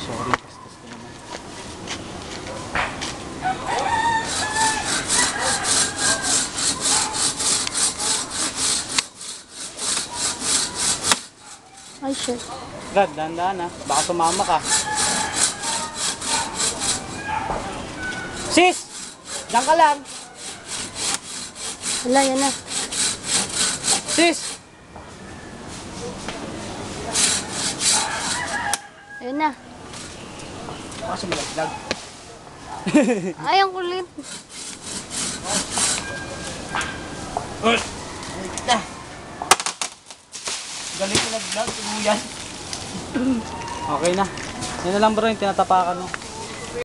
Sorry, bastos ko naman. Ay, shit. Brad, dahan-dahan ha. Baka sumama ka. Sis! Diyan ka lang! Wala, yan na. Sis! Ayun na. Baka sumalaglag. Ay, ang kulit. Uy! Galing ko nag-vlog, tuluyan. Okay na. Yan na lang bro yung tinatapakan mo.